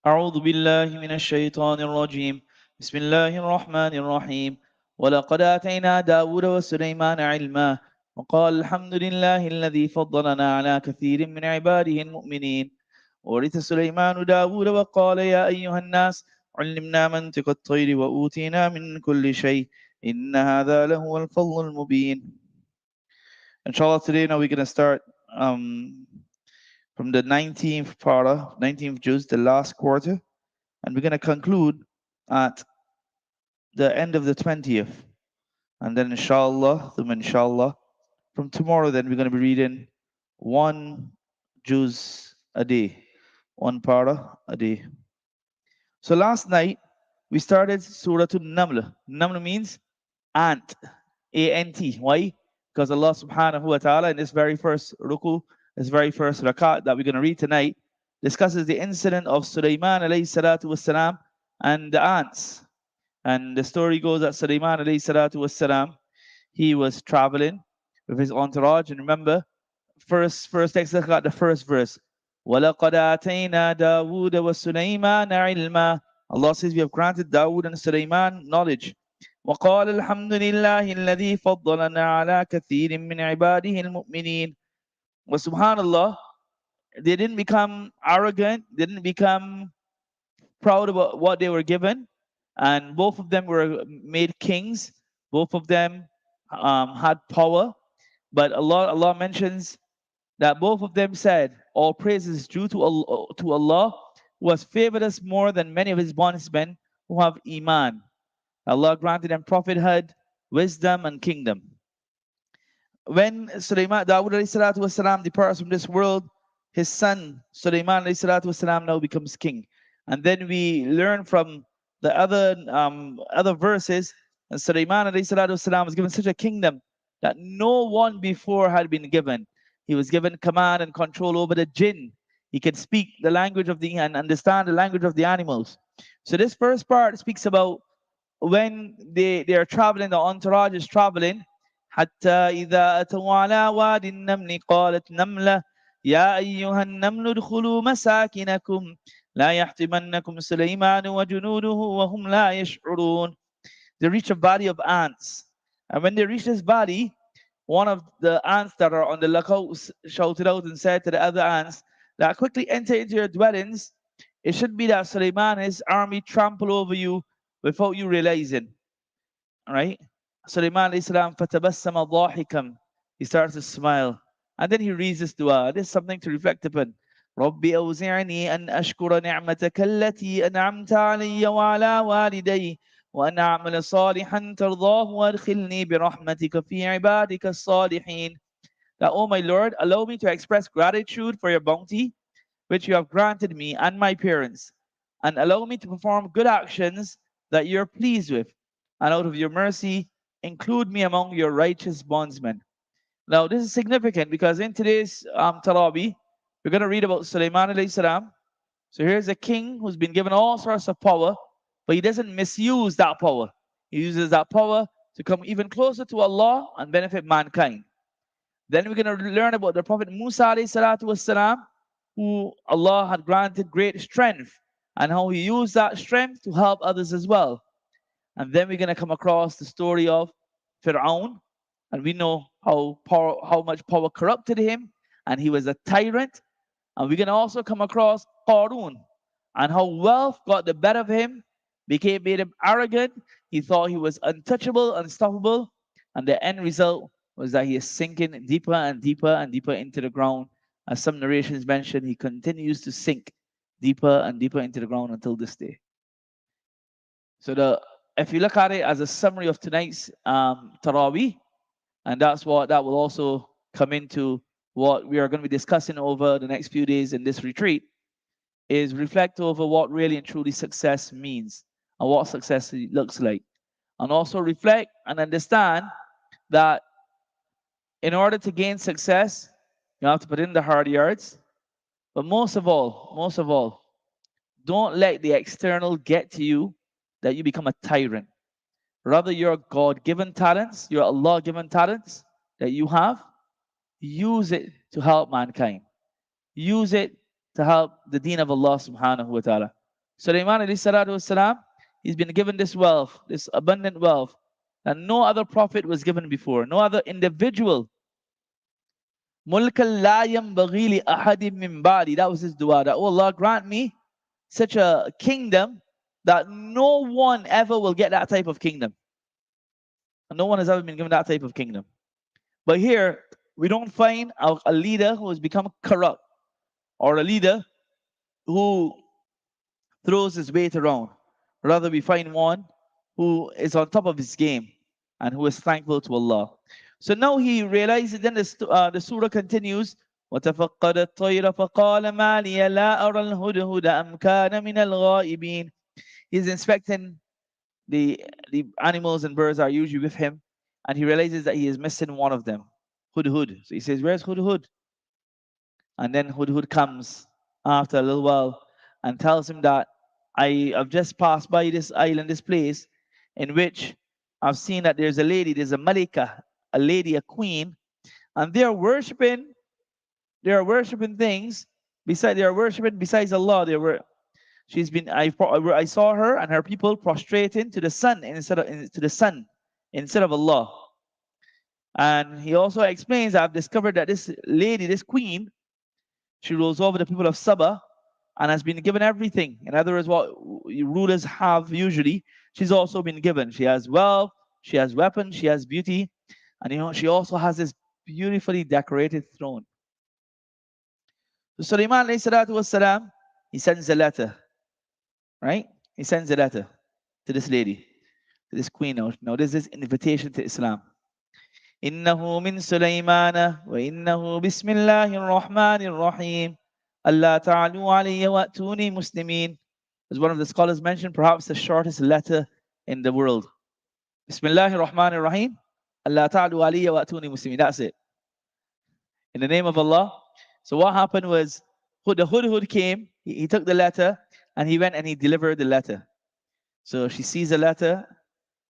أعوذ بالله من الشيطان الرجيم بسم الله الرحمن الرحيم ولقد آتينا داود وسليمان علما وقال الحمد لله الذي فضلنا على كثير من عباده المؤمنين ورث سليمان داود وقال يا أيها الناس علمنا منطق الطير وأوتينا من كل شيء إن هذا لهو الفضل المبين. Inshallah, today now we're going to start from the 19th para, 19th juz, the last quarter. And we're going to conclude at the end of the 20th. And then inshallah, from tomorrow then we're going to be reading one juz a day, one para a day. So last night we started Surah An-Naml. Naml means ant, A-N-T. Why? Because Allah subhanahu wa ta'ala in this very first ruku, this very first rakat that we're going to read tonight, discusses the incident of Sulaiman alayhi salatu wassalam and the ants. And the story goes that Sulaiman alayhi salatu wassalam, he was traveling with his entourage. And remember, first text got the first verse. وَلَقَدْ آتَيْنَا دَاوُودَ وَسُلَيْمَانَ عِلْمًا. Allah says we have granted Dawood and Sulaiman knowledge. وقال الحمد لله الذي فضلنا على كثير من عباده المؤمنين. Well, subhanallah, they didn't become arrogant, they didn't become proud about what they were given, and both of them were made kings. Both of them had power, but Allah mentions that both of them said, all praise is due to Allah who has favored us more than many of his bondsmen who have iman. Allah granted them prophethood, wisdom, and kingdom. When Dawood والسلام, departs from this world, his son Sulaiman والسلام, now becomes king. And then we learn from the other verses, and Sulaiman والسلام, was given such a kingdom that no one before had been given. He was given command and control over the jinn. He could speak the language of and understand the language of the animals. So this first part speaks about when they are traveling, the entourage is traveling. حتى إذا أتوا على واد النمل قالت نملة يا أيها النمل ادخلوا مساكنكم لا يحطمنكم سليمان وجنوده وهم لا يشعرون. They reach a body of ants, and when they reach this body, one of the ants that are on the lookout shouted out and said to the other ants that quickly enter into your dwellings. It should be that Sulaiman and his army trample over you without you realizing. All right? Sulaiman Islam fatabassama dhahikam. He starts to smile. And then he reads this dua. This is something to reflect upon. ربي أوزعني أن أشكر نعمتك التي أنعمت علي وعلى والدي وأن أعمل صالحا ترضاه وأدخلني برحمتك في عبادك الصالحين. That, oh my Lord, allow me to express gratitude for your bounty, which you have granted me and my parents, and allow me to perform good actions that you're pleased with, and out of your mercy, include me among your righteous bondsmen. Now, this is significant because in today's Taraweeh, we're going to read about Sulaiman alayhi salam. So here's a king who's been given all sorts of power, but he doesn't misuse that power. He uses that power to come even closer to Allah and benefit mankind. Then we're going to learn about the Prophet Musa alayhi salatu wassalam, who Allah had granted great strength, and how he used that strength to help others as well. And then we're going to come across the story of Fir'aun, and we know how much power corrupted him, and he was a tyrant. And we're going to also come across Qarun, and how wealth got the better of him, made him arrogant. He thought he was untouchable, unstoppable, and the end result was that he is sinking deeper and deeper and deeper into the ground. As some narrations mention, he continues to sink deeper and deeper into the ground until this day. So if you look at it as a summary of tonight's Taraweeh, and that will also come into what we are going to be discussing over the next few days in this retreat, is reflect over what really and truly success means and what success looks like. And also reflect and understand that in order to gain success, you have to put in the hard yards. But most of all, don't let the external get to you that you become a tyrant. Rather, your God-given talents, your Allah-given talents that you have, use it to help mankind. Use it to help the deen of Allah subhanahu wa ta'ala. Sulaiman alayhi salatu wasalam, he's been given this wealth, this abundant wealth, that no other prophet was given before, no other individual. Mulkan la yanbaghi li ahadin min ba'di. That was his dua, that, oh Allah, grant me such a kingdom that no one ever will get that type of kingdom. And no one has ever been given that type of kingdom. But here, we don't find a leader who has become corrupt, or a leader who throws his weight around. Rather, we find one who is on top of his game and who is thankful to Allah. So now he realizes, then the surah continues, وَتَفَقَّدَ الطَّيْرَ فَقَالَ مَا لِيَ لَا أَرَى الْهُدْهُدَ أَمْ كَانَ مِنَ الْغَائِبِينَ. He's inspecting the animals and birds are usually with him, and he realizes that he is missing one of them, Hudhud. So he says, where's Hudhud? And then Hudhud comes after a little while and tells him that I have just passed by this island, this place, in which I've seen that there's a lady, there's a malika, a lady, a queen, and they are worshiping things besides Allah. I saw her and her people prostrating to the sun instead of Allah. And he also explains, I've discovered that this lady, this queen, she rules over the people of Sabah and has been given everything. In other words, what rulers have usually, she's also been given. She has wealth, she has weapons, she has beauty, and she also has this beautifully decorated throne. So Sulaiman alayhi salatu wasalam, he sends a letter, right? He sends a letter to this lady, to this queen. Now this is invitation to Islam. إنه من سليمان وإنه بسم الله الرحمن الرحيم ألا تعلوا علي وأتوني مسلمين. As one of the scholars mentioned, perhaps the shortest letter in the world. بسم الله الرحمن الرحيم ألا تعلوا علي وأتوني مسلمين. That's it. In the name of Allah. So what happened was, the Hudhud came, he took the letter, and he went and he delivered the letter. So she sees the letter,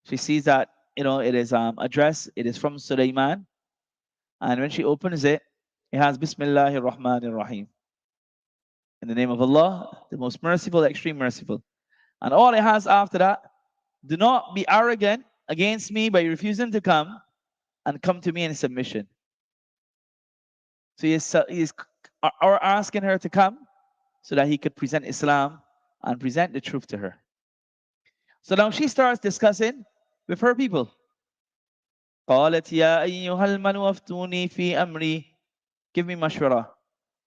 she sees that it is addressed, it is from Sulaiman, and when she opens it, it has Bismillahir Rahmanir Rahim. In the name of Allah, the most merciful, the extreme merciful. And all it has after that, do not be arrogant against me by refusing to come, and come to me in submission. So he's asking her to come so that he could present Islam and present the truth to her. So now she starts discussing with her people. قالت يا أيها الملأ أفتوني في أمري. Give me mashwara.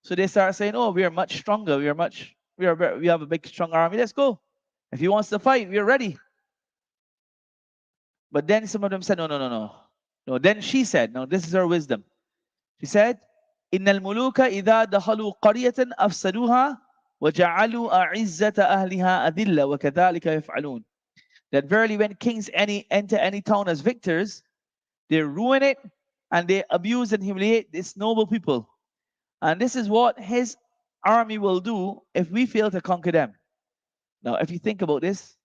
So they start saying, oh, we are much stronger. We have a big, strong army. Let's go. If he wants to fight, we are ready. But then some of them said, no. Then she said, no, this is her wisdom. She said, إن الملوك إذا دخلوا قرية أفسدوها وجعلوا أعزة أهلها أذلة وكذلك يفعلون. That verily when kings enter any town as victors, they ruin it and they abuse and humiliate its noble people. And this is what his army will do if we fail to conquer them. Now, if you think about this,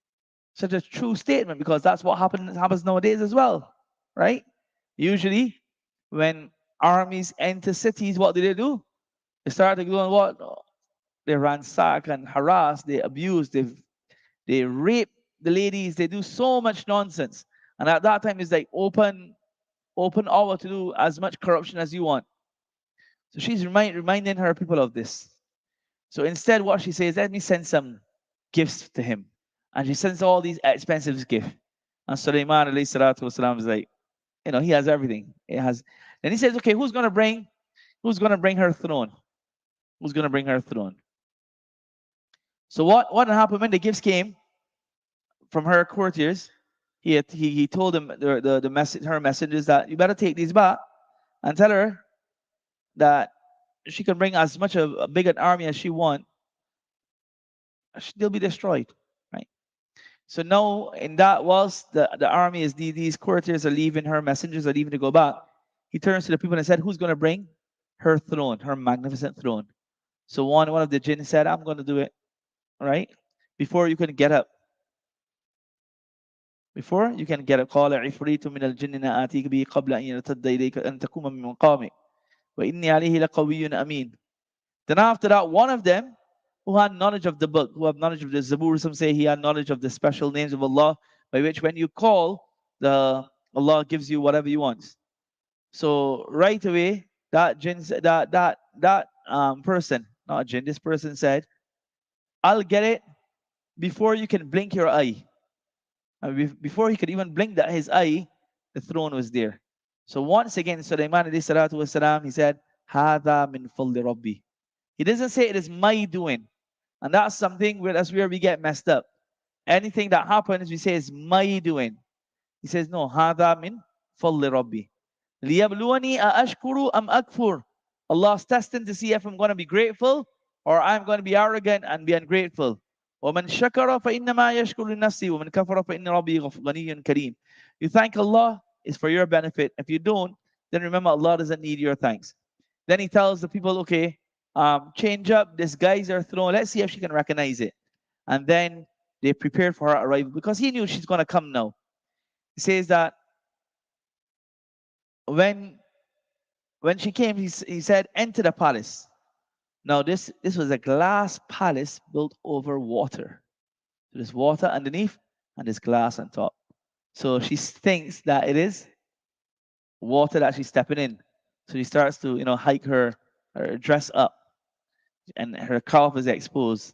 such a true statement, because that's what happens nowadays as well, right? Usually, when armies enter cities, what do? They start to do what? They ransack and harass, they abuse, they rape the ladies, they do so much nonsense. And at that time, it's like open hour to do as much corruption as you want. So she's reminding her people of this. So instead, what she says, let me send some gifts to him. And she sends all these expensive gifts. And Sulaiman alayhi salatu wasalam is like, he has everything. Then he says, okay, who's gonna bring her throne? Who's gonna bring her throne? So what happened when the gifts came from her courtiers? He told them her messengers that you better take these back and tell her that she can bring as much a big an army as she wants. They'll be destroyed, right? So now, in that, whilst the army is these courtiers are leaving, her messengers are leaving to go back, he turns to the people and said, who's going to bring her throne, her magnificent throne? So one of the jinn said, I'm going to do it, right? Before you can get up. قال عفريت من الجن آتيك به قبل أن يرتد إليك أن تقوم من مقامك وإني عليه لقوي أمين. Then after that, one of them who had knowledge of the book, who have knowledge of the Zabur. Some say he had knowledge of the special names of Allah, by which when you call, the Allah gives you whatever you want. So right away, that jinn, that person, not jinn, this person said, "I'll get it before you can blink your eye." And before he could even blink his eye, the throne was there. So once again, Sulaiman alayhi salatu wasalam, he said, "Hada min fadli Rabbi." He doesn't say it is my doing. And that's something where that's where we get messed up. Anything that happens, we say is my doing. He says, no, hada min fadli Rabbi. لِيَبْلُوَنِي أَأَشْكُرُ أَمْ أَكْفُرُ. Allah's testing to see if I'm going to be grateful or I'm going to be arrogant and be ungrateful. وَمَنْ شَكَرَ فَإِنَّمَا يَشْكُرُ لِنَفْسِهِ وَمَنْ كَفَرَ فَإِنَّ رَبِّي غَنِيٌّ كَرِيمٌ. You thank Allah, it's for your benefit. If you don't, then remember Allah doesn't need your thanks. Then he tells the people, okay, change up, disguise her throne. Let's see if she can recognize it. And then they prepared for her arrival because he knew she's going to come now. He says that when she came, he said, enter the palace. Now this was a glass palace built over water. So there's water underneath and there's glass on top. So she thinks that it is water that she's stepping in. So she starts to, hike her dress up, and her calf is exposed.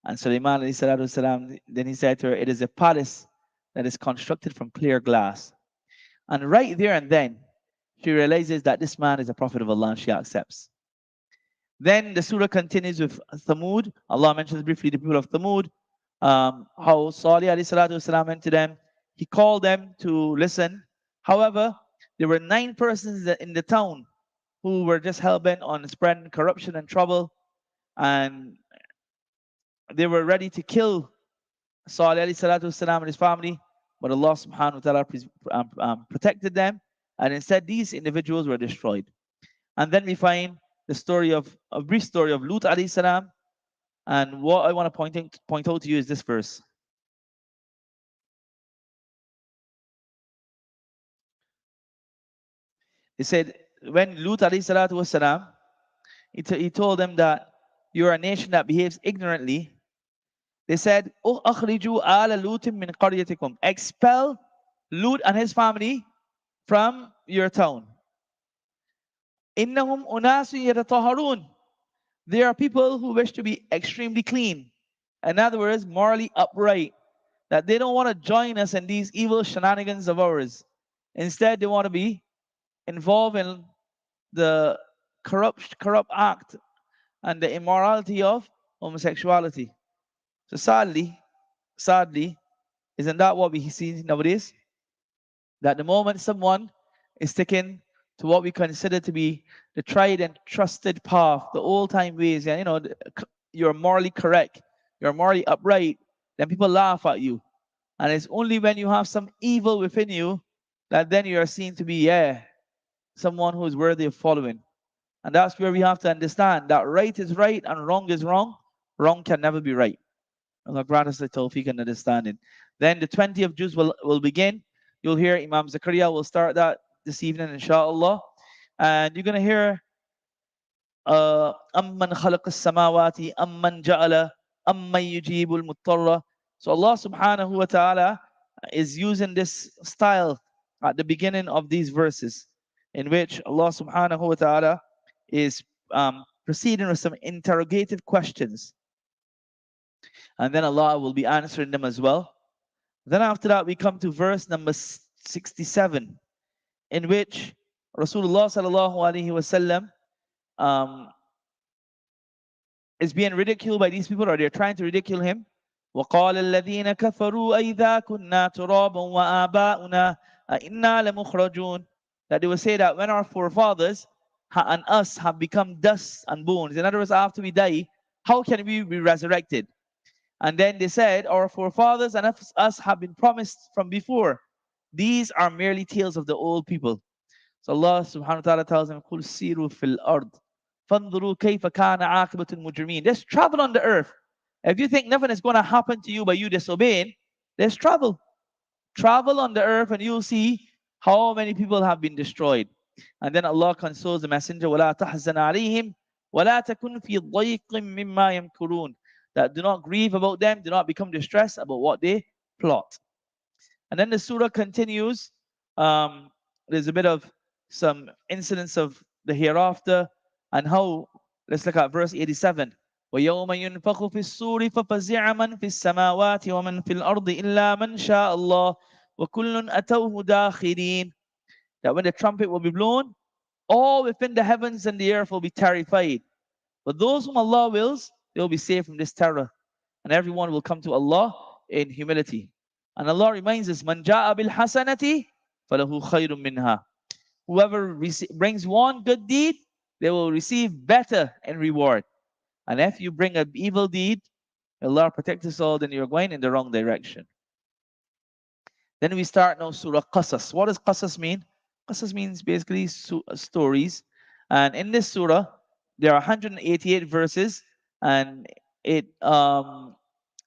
And Sulaiman alayhi salatu wasalam, then he said to her, it is a palace that is constructed from clear glass. And right there and then, she realizes that this man is a prophet of Allah and she accepts. Then the surah continues with Thamud. Allah mentions briefly the people of Thamud, how Salih alayhi salatu wasalam went to them. He called them to listen. However, there were 9 persons in the town who were just hell-bent on spreading corruption and trouble. And they were ready to kill Salih alayhi salatu wasalam and his family. But Allah subhanahu wa ta'ala protected them. And instead, these individuals were destroyed. And then we find the story of a brief story of Lut alayhi salam. And what I want to point out to you is this verse. He said, when Lut alayhi salatu was salam, he told them that you are a nation that behaves ignorantly. They said, أخرجوا آل لوط من قريتكم. Expel Lut and his family from your town. إنهم أناس يتطهرون. They are people who wish to be extremely clean. In other words, morally upright. That they don't want to join us in these evil shenanigans of ours. Instead, they want to be involved in the corrupt act and the immorality of homosexuality. So sadly, isn't that what we see nowadays? That the moment someone is sticking to what we consider to be the tried and trusted path, the old-time ways, and you're morally correct, you're morally upright, then people laugh at you. And it's only when you have some evil within you that then you are seen to be, someone who is worthy of following. And that's where we have to understand that right is right and wrong is wrong. Wrong can never be right. Allah grant us the tawfiq and understanding. Then the 20th juz will begin. You'll hear Imam Zakaria will start that this evening, inshallah. And you're going to hear أَمَّنْ خَلَقَ السَّمَاوَاتِ أَمَّنْ جَعَلَ أَمَّنْ يُجِيبُ الْمُضْطَرَّ. So Allah subhanahu wa ta'ala is using this style at the beginning of these verses, in which Allah subhanahu wa ta'ala is proceeding with some interrogative questions. And then Allah will be answering them as well. Then after that, we come to verse number 67, in which Rasulullah sallallahu alaihi wasallam is being ridiculed by these people, or they're trying to ridicule him. وَقَالَ الَّذِينَ كَفَرُوا أَإِذَا كُنَّا تُرَابًا وَآبَاؤُنَا أَإِنَّا لَمُخْرَجُونَ. That they will say that when our forefathers and us have become dust and bones, in other words, after we die, how can we be resurrected? And then they said, our forefathers and us have been promised from before. These are merely tales of the old people. So Allah subhanahu wa ta'ala tells them, قُلْ سِيرُوا فِي الْأَرْضِ فَانْظُرُوا كَيْفَ كَانَ عَاقِبَةُ الْمُجْرِمِينَ. Just travel on the earth. If you think nothing is going to happen to you by you disobeying, let's travel. Travel on the earth and you'll see how many people have been destroyed. And then Allah consoles the messenger, وَلَا تَحْزَنْ عَلَيْهِمْ وَلَا تَكُنْ فِي ضَيْقٍ مِّمَّا يَمْكُرُونَ. That do not grieve about them, do not become distressed about what they plot. And then the surah continues. There's a bit of some incidents of the hereafter and how, let's look at verse 87. وَيَوْمَ يُنْفَخُ فِي الصُّورِ فَفَزِعَ مَنْ فِي السَّمَاوَاتِ وَمَنْ فِي الْأَرْضِ إِلَّا مَنْ شَاءَ اللَّهُ وَكُلٌّ أَتَوْهُ دَاخِرِينَ. That when the trumpet will be blown, all within the heavens and the earth will be terrified. But those whom Allah wills, they will be saved from this terror. And everyone will come to Allah in humility. And Allah reminds us, "Man ja'a bil hasanati falahu khayrun minha." Whoever brings one good deed, they will receive better in reward. And if you bring an evil deed, Allah protect us all, then you're going in the wrong direction. Then we start now Surah Qasas. What does Qasas mean? Qasas means basically stories. And in this surah, there are 188 verses, and it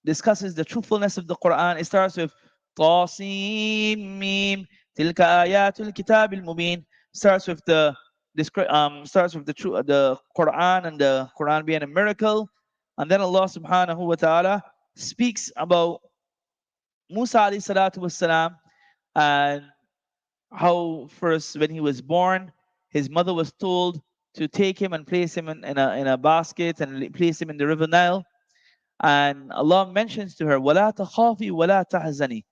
discusses the truthfulness of the Quran. It starts with Tasim Mim Tilka Ayatul Kitab al-Mubin. Starts with the the Quran and the Quran being a miracle. And then Allah subhanahu wa ta'ala speaks about Musa alayhi salatu wassalam, and how first when he was born, his mother was told to take him and place him in a basket and place him in the river Nile. And Allah mentions to her, وَلَا تَخَافِي وَلَا تَحْزَنِي.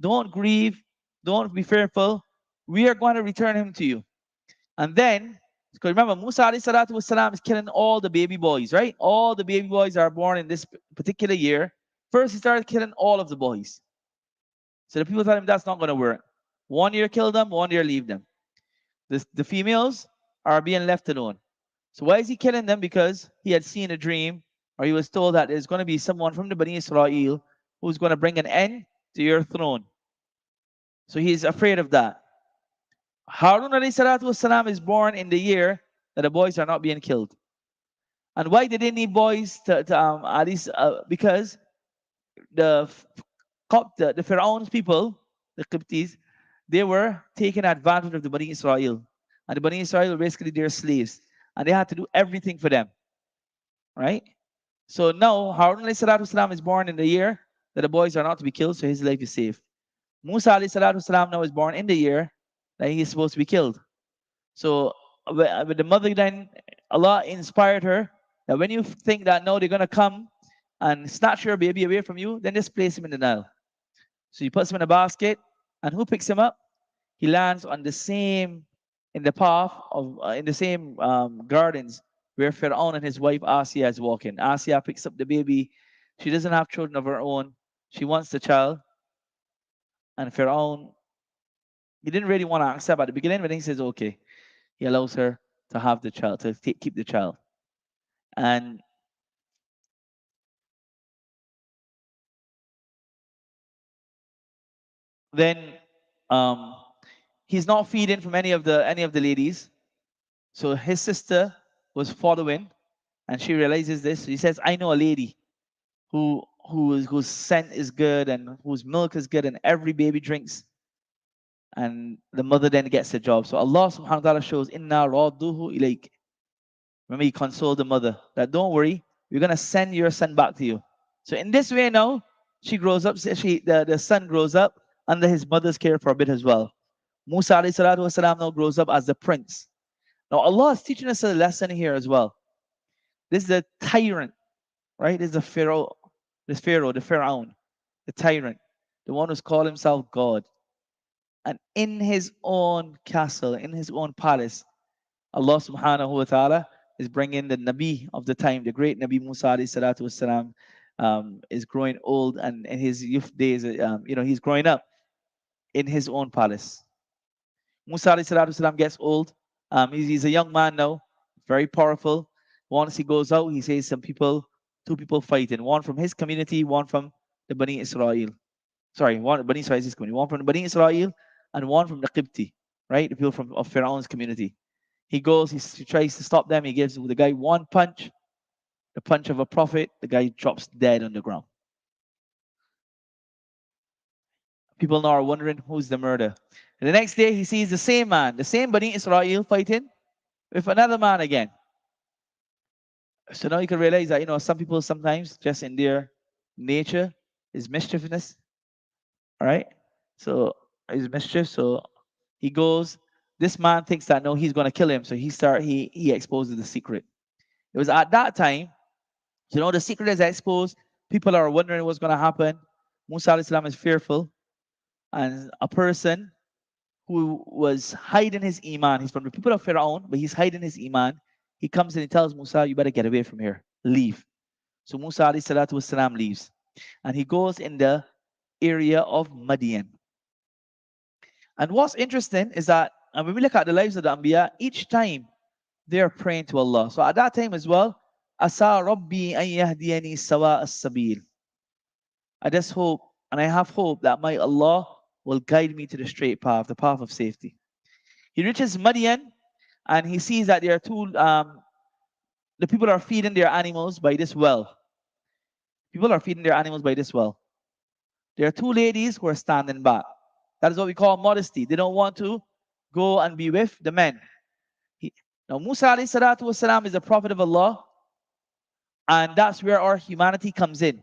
Don't grieve, don't be fearful. We are going to return him to you. And then, because remember, Musa alayhi salatu wasalam is killing all the baby boys, right? All the baby boys are born in this particular year. First, he started killing all of the boys. So the people tell him that's not going to work. 1 year kill them, 1 year leave them. The females are being left alone. So why is he killing them? Because he had seen a dream, or he was told that there's going to be someone from the Bani Israel who's going to bring an end to your throne. So he's afraid of that. Harun alayhi salatu wasalam is born in the year that the boys are not being killed. And why did they need boys at least? Because the Pharaoh's people, the Qibtis, they were taking advantage of the Bani Israel. And the Bani Israel were basically their slaves. And they had to do everything for them. Right? So now Harun alayhi salatu wasalam is born in the year that the boys are not to be killed, so his life is safe. Musa alayhi salatu wasalam now is born in the year that he is supposed to be killed. So with the mother, then Allah inspired her that when you think that now they're going to come and snatch your baby away from you, then just place him in the Nile. So he puts him in a basket, and who picks him up? He lands on the same, in the path of, in the same gardens where Fir'aun and his wife Asiya is walking. Asiya picks up the baby. She doesn't have children of her own. She wants the child. And Fir'aun, he didn't really want to accept at the beginning, but then he says, okay. He allows her to have the child, to keep the child. And then he's not feeding from any of the ladies. So his sister was following, and she realizes this. She says, I know a lady whose scent is good and whose milk is good, and every baby drinks. And the mother then gets the job. So Allah subhanahu wa ta'ala shows, Inna radduhu ilayk. Remember, he consoled the mother that don't worry, we're gonna send your son back to you. So in this way now, she grows up, the son grows up under his mother's care for a bit as well. Musa alayhi salatu wasalam now grows up as the prince. Now Allah is teaching us a lesson here as well. This is the tyrant, right? This is the Pharaoh, the Pharaoh, the tyrant, the one who's called himself God. And in his own castle, in his own palace, Allah subhanahu wa ta'ala is bringing the Nabi of the time, the great Nabi Musa alayhi salatu wasalam, is growing old, and in his youth days, he's growing up in his own palace. Musa alayhi salatu wasalam gets old. He's a young man now, very powerful. Once he goes out, he says two people fighting, one from his community, one from the Bani Israel. Sorry, one Bani Israel is his community, one from the Bani Israel and one from the Qibti, right? The people of Pharaoh's community. He goes, he tries to stop them. He gives the guy one punch, the punch of a prophet. The guy drops dead on the ground. People now are wondering who's the murderer. And the next day, he sees the same man, the same Bani Israel fighting with another man again. So now you can realize that, some people sometimes just in their nature is mischievousness. All right. So is mischief. So he goes. This man thinks that no, he's gonna kill him. So he exposes the secret. It was at that time, the secret is exposed. People are wondering what's gonna happen. Musa alayhi salam is fearful, and a person who was hiding his iman. He's from the people of Pharaoh, but he's hiding his iman. He comes and he tells Musa, "You better get away from here. Leave." So Musa alayhi salatu wasalam leaves, and he goes in the area of Madian. And what's interesting is that when we look at the lives of the Anbiya, each time they're praying to Allah. So at that time as well, Asa Rabbi an yahdiyani sawa as-sabil. I just hope and I have hope that my Allah will guide me to the straight path, the path of safety. He reaches Madian and he sees that there are the people are feeding their animals by this well. People are feeding their animals by this well. There are two ladies who are standing back. That is what we call modesty. They don't want to go and be with the men. Now, Musa alayhi salatu wasalam is a prophet of Allah, and that's where our humanity comes in.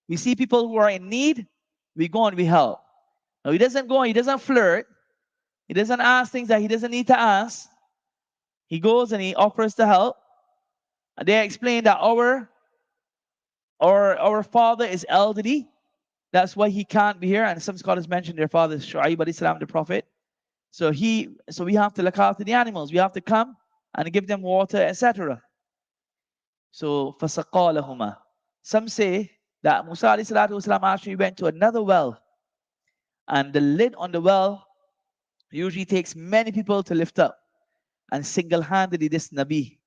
We see people who are in need, we go and we help. Now, he doesn't go and he doesn't flirt, he doesn't ask things that he doesn't need to ask. He goes and he offers to help. And they explain that our father is elderly, that's why he can't be here. And some scholars mention their father is Shu'aib alayhi salam, the prophet. So we have to look after the animals. We have to come and give them water, etc. So فَسَقَى لَهُمَا. Some say that Musa alayhi salatu wasalam actually went to another well, and the lid on the well usually takes many people to lift up, and single-handedly this Nabi,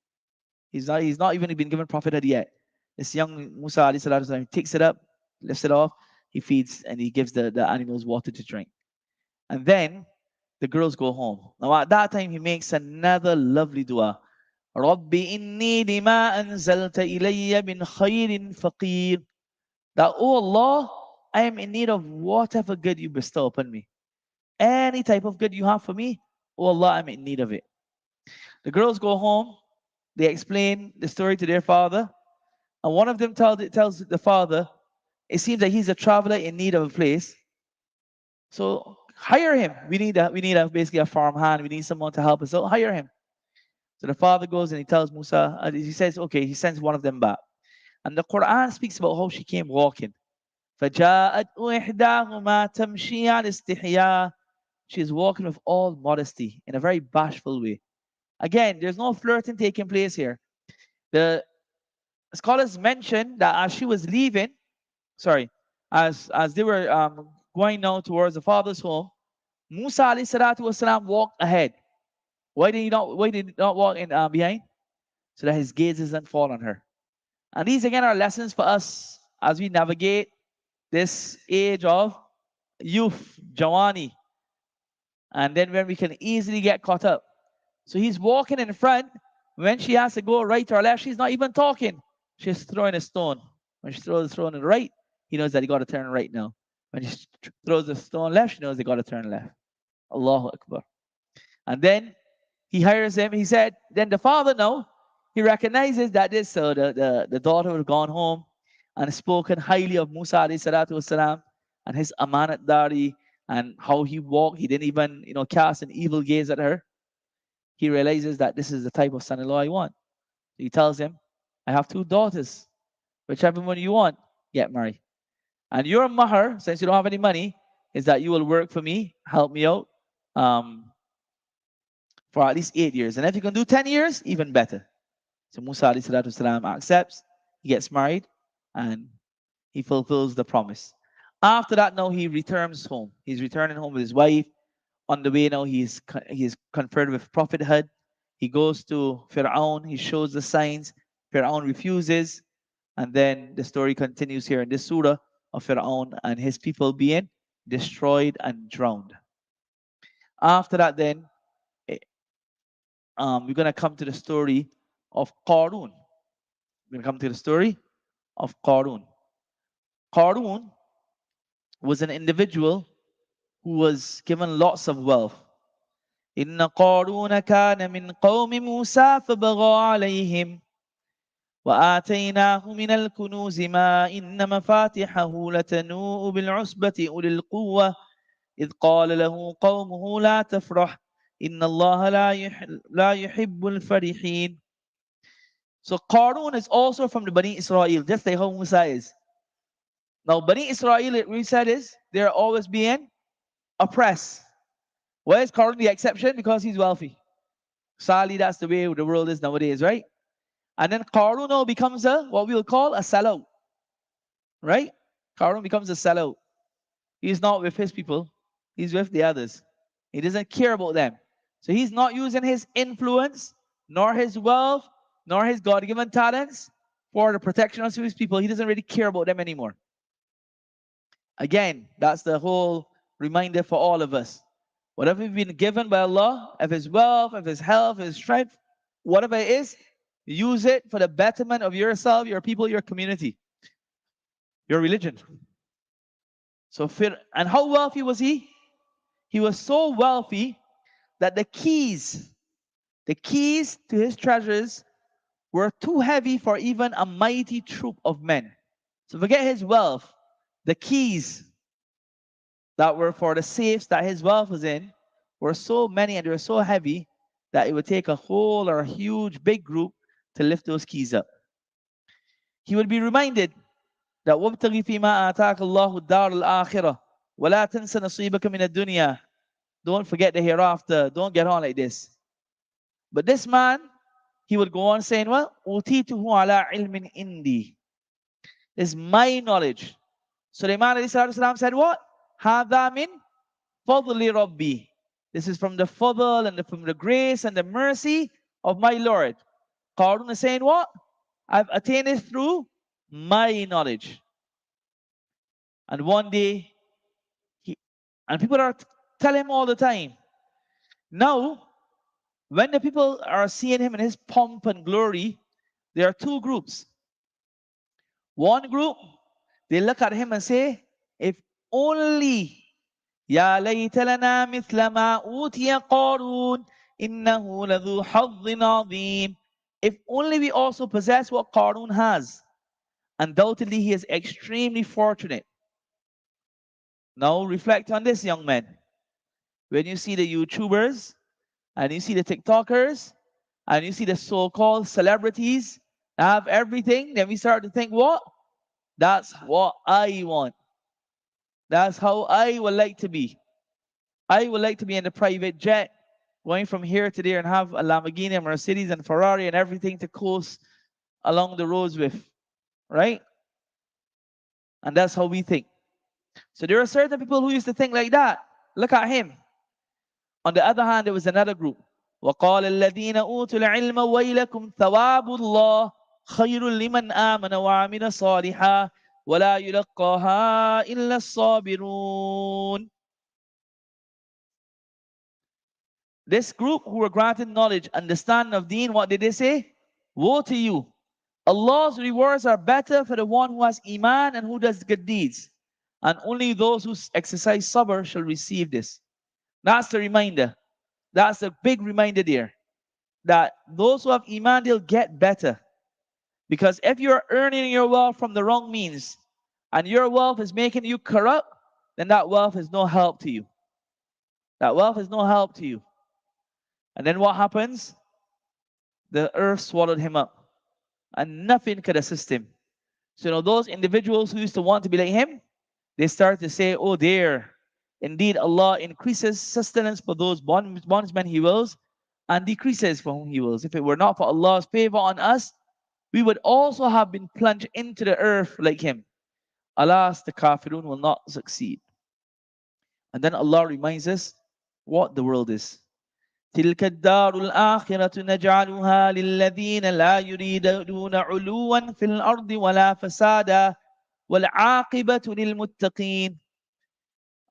he's not even been given prophethood yet. This young Musa alayhi salatu wasalam takes it up, lifts it off, he feeds and he gives the animals water to drink. And then the girls go home. Now at that time he makes another lovely dua. Rabbi inni lima anzalta ilayya min khayrin faqir. That, oh Allah, I am in need of whatever good you bestow upon me. Any type of good you have for me, oh Allah, I'm in need of it. The girls go home, they explain the story to their father, and one of them tells the father, it seems that he's a traveler in need of a place. So hire him. We need basically a farm hand. We need someone to help us. So hire him. So the father goes and he tells Musa, he says, okay, he sends one of them back. And the Quran speaks about how she came walking. فَجَاءَتْ إِحْدَاهُمَا تَمْشِي عَلَى اسْتِحْيَاءٍ. She is walking with all modesty in a very bashful way. Again, there's no flirting taking place here. The scholars mention that as she was leaving, as they were going now towards the father's home, Musa alayhi salatu wasalam walked ahead. Why did he not walk in behind? So that his gaze doesn't fall on her. And these again are lessons for us as we navigate this age of youth, Jawani, and then when we can easily get caught up. So he's walking in front. When she has to go right or left, she's not even talking. She's throwing a stone. When she throws the stone right, he knows that he got to turn right now. When she throws the stone left, she knows they got to turn left. Allahu Akbar. And then he hires him. He said, then the father now, he recognizes that the daughter had gone home and spoken highly of Musa alayhi salatu wasalam and his amanat dari and how he walked. He didn't even cast an evil gaze at her. He realizes that this is the type of son-in-law I want. So he tells him, I have two daughters. Whichever one you want, get married. And your mahar, since you don't have any money, is that you will work for me, help me out for at least 8 years. And if you can do 10 years, even better. So Musa alayhi salatu wasalam accepts, he gets married, and he fulfills the promise. After that, now he returns home. He's returning home with his wife. On the way now, he's conferred with prophethood. He goes to Fir'aun. He shows the signs. Fir'aun refuses. And then the story continues here in this surah of Fir'aun and his people being destroyed and drowned. After that, then, we're going to come to the story of Qarun. We're going to come to the story of Qarun. Qarun was an individual who was given lots of wealth. إن قارون كان من قوم موسى فبغى عليهم وآتيناه من الكنوز ما إن مفاتحه لتنوء بالعصبة أولي القوة إذ قال له قومه لا تفرح إن الله لا يحب الفرحين. So Qarun is also from the Bani Israel, just like how Musa is. Now Bani Israel, we said is, they're always being oppressed. Why is Qarun the exception? Because he's wealthy. Sadly, that's the way the world is nowadays, right? And then Qarun now becomes what we'll call a sellout, right? Qarun becomes a sellout. He's not with his people, he's with the others. He doesn't care about them. So he's not using his influence, nor his wealth, nor his God-given talents for the protection of his people. He doesn't really care about them anymore. Again, that's the whole reminder for all of us. Whatever we've been given by Allah, of His wealth, of His health, His strength, whatever it is, use it for the betterment of yourself, your people, your community, your religion. So, and how wealthy was he? He was so wealthy that the keys to his treasures were too heavy for even a mighty troop of men. So forget his wealth. The keys that were for the safes that his wealth was in were so many and they were so heavy that it would take a whole or a huge big group to lift those keys up. He would be reminded that وَابْتَغِ فِي مَا آتَاكَ اللَّهُ الدَّارَ الْآخِرَةَ وَلَا تَنْسَ نَصِيبَكَ مِنَ الدُّنْيَا. Don't forget the hereafter. Don't get on like this. But this man, he would go on saying, well, أُوتِيتُهُ عَلَىٰ عِلْمٍ إِنْدِي. This is my knowledge. Sulaiman ﷺ said what? هَذَا مِنْ فَضْلِ رَبِّي. This is from the fadl and from the grace and the mercy of my Lord. Qarun is saying what? I've attained it through my knowledge. And one day, and people are telling him all the time. Now, when the people are seeing him in his pomp and glory, there are two groups. One group, they look at him and say, if only يا ليت لنا مثل ما أوتي قارون إنه لذو حظ عظيم. If only we also possess what Qarun has. Undoubtedly, he is extremely fortunate. Now reflect on this, young man. When you see the YouTubers, and you see the TikTokers, and you see the so-called celebrities that have everything, then we start to think, what? That's what I want. That's how I would like to be. I would like to be in a private jet, going from here to there and have a Lamborghini, a Mercedes, and Ferrari and everything to coast along the roads with, right? And that's how we think. So there are certain people who used to think like that. Look at him. On the other hand, there was another group. وَقَالَ الَّذِينَ أُوتُوا الْعِلْمَ وَيْلَكُمْ ثَوَابُ اللَّهِ خَيْرٌ لِمَنْ آمَنَ وَعَمِلَ صَالِحًا وَلَا يُلَقَّاهَا إِلَّا الصَّابِرُونَ. This group who were granted knowledge, understanding of deen, what did they say? Woe to you. Allah's rewards are better for the one who has iman and who does good deeds. And only those who exercise sabr shall receive this. That's the reminder. That's a big reminder there. That those who have iman, they'll get better. Because if you're earning your wealth from the wrong means, and your wealth is making you corrupt, then that wealth is no help to you. That wealth is no help to you. And then what happens? The earth swallowed him up. And nothing could assist him. So those individuals who used to want to be like him, they start to say, oh dear, indeed Allah increases sustenance for those bondsmen He wills and decreases for whom He wills. If it were not for Allah's favor on us, we would also have been plunged into the earth like him. Alas, the kafirun will not succeed. And then Allah reminds us what the world is. تلك الدار الآخرة نجعلها للذين لا يريدون علوا في الأرض ولا فسادا والعاقبة للمتقين.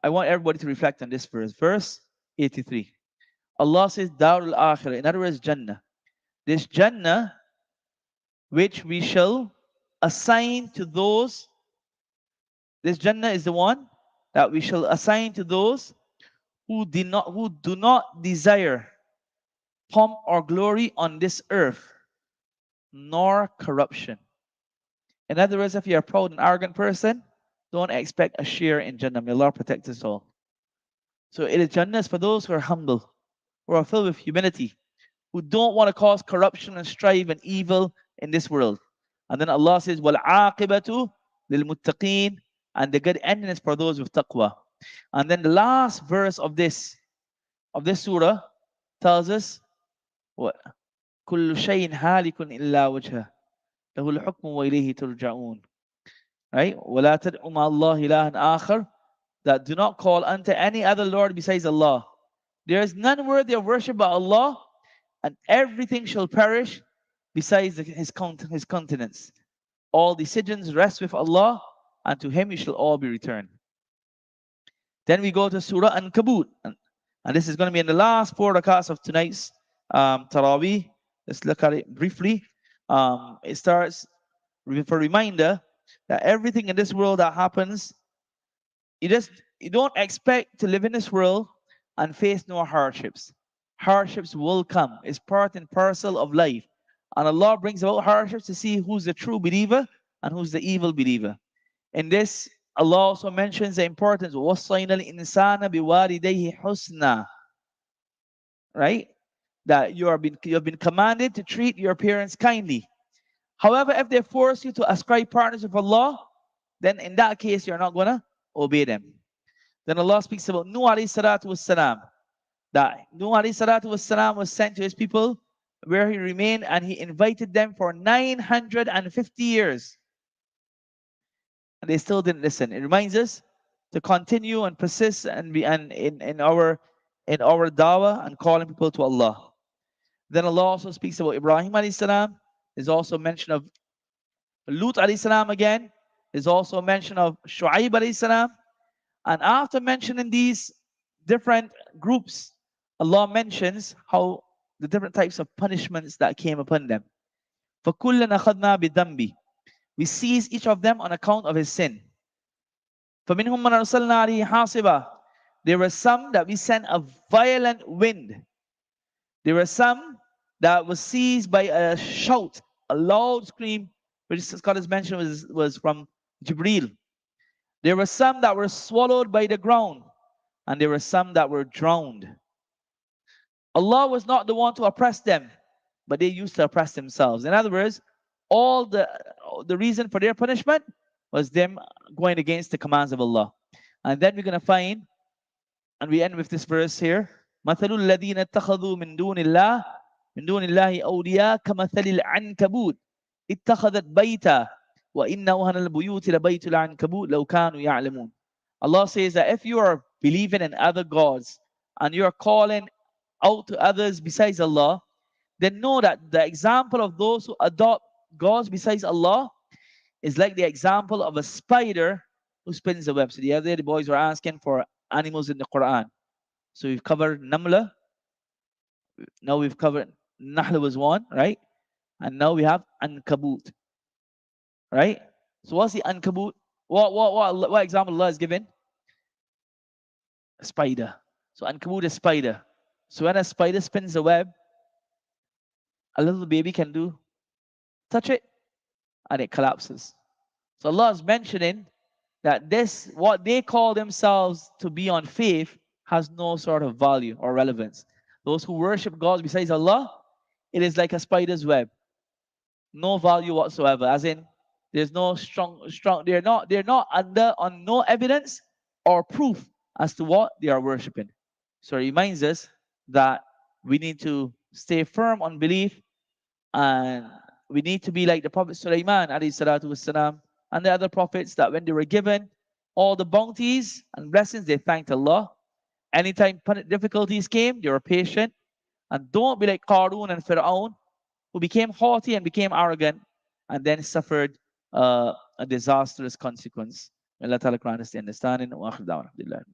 I want everybody to reflect on this verse. Verse 83. Allah says Darul Akhirah. In other words, Jannah. This Jannah which we shall assign to those. This Jannah is the one that we shall assign to those who do not desire pomp or glory on this earth. nor corruption. In other words, if you're a proud and arrogant person, don't expect a share in Jannah. May Allah protect us all. So it is Jannah for those who are humble, who are filled with humility, who don't want to cause corruption and strife and evil in this world. And then Allah says, وَالْعَاقِبَةُ لِلْمُتَّقِينَ, and the good ending is for those with taqwa. And then the last verse of this surah tells us what? كُلُّ شَيْءٍ هَالِكٌ إِلَّا وَجْهَهُ لَهُ الْحُكْمُ وَإِلَيْهِ تُرْجَعُونَ. Right? وَلَا تَدْعُ مَعَ اللَّهِ إِلَهًا آخَرَ, that do not call unto any other Lord besides Allah. There is none worthy of worship but Allah, and everything shall perish besides His countenance. All decisions rest with Allah, and to Him you shall all be returned. Then we go to Surah Ankabut, and this is going to be in the last 4 rakats of tonight's Taraweeh. Let's look at it briefly. It starts with a reminder that everything in this world that happens, you don't expect to live in this world and face no hardships. Hardships will come. It's part and parcel of life. And Allah brings about hardships to see who's the true believer and who's the evil believer. In this, Allah also mentions the importance of وَصَّيْنَا الْإِنسَانَ بِوَالِدَيْهِ حُسْنًا. Right? That you have been commanded to treat your parents kindly. However, if they force you to ascribe partners with Allah, then in that case, you're not going to obey them. Then Allah speaks about Nur-e Islam, that Nur-e Islam was sent to his people, where he remained and he invited them for 950 years. And they still didn't listen. It reminds us to continue and persist and be in our dawah and calling people to Allah. Then Allah also speaks about Ibrahim alayhi salam. There's also mention of Lut alayhi salam again. There's also mention of Shu'aib alayhi salam. And after mentioning these different groups, Allah mentions how the different types of punishments that came upon them. فَكُلًّا أَخَذْنَا بِذَنْبِهِ, we seize each of them on account of his sin. فَمِنْهُمْ مَنْ أَرْسَلْنَا عَلَيْهِ حَاصِبًا, there were some that we sent a violent wind. There were some that was seized by a shout, a loud scream, which scholars mentioned was from Jibreel. There were some that were swallowed by the ground, and there were some that were drowned. Allah was not the one to oppress them, but they used to oppress themselves. In other words, all the reason for their punishment was them going against the commands of Allah. And then we're going to find, and we end with this verse here, مَثَلُ الَّذِينَ اتَّخَذُوا مِن دُونِ اللَّهِ أَوْلِيَاءَ كَمَثَلِ الْعَنْكَبُوتِ اتَّخَذَتْ بَيْتًا وَإِنَّ أَوْهَنَ الْبُيُوتِ لَبَيْتُ الْعَنْكَبُوتِ لَوْ كَانُوا يَعْلَمُونَ. Allah says that if you are believing in other gods and you are calling out to others besides Allah, then know that the example of those who adopt gods besides Allah is like the example of a spider who spins a web. So the other day the boys were asking for animals in the Quran. So we've covered Namla. Now we've covered Nahl was one, right? And now we have Ankabut, right? So what's the Ankabut? What example Allah is giving? A spider. So Ankabut is spider. So when a spider spins a web, a little baby can touch it, and it collapses. So Allah is mentioning that this, what they call themselves to be on faith, has no sort of value or relevance. Those who worship gods besides Allah, it is like a spider's web. No value whatsoever. As in, there's no strong. They're not on no evidence or proof as to what they are worshiping. So it reminds us that we need to stay firm on belief, and we need to be like the Prophet Sulaiman alayhi salatu wassalam, and the other prophets, that when they were given all the bounties and blessings, they thanked Allah. Anytime difficulties came, they were patient. And don't be like Qarun and Fir'aun, who became haughty and became arrogant, and then suffered a disastrous consequence. May Allah Ta'ala grant us the understanding. Wa akhir da'wana, alhamdulillah.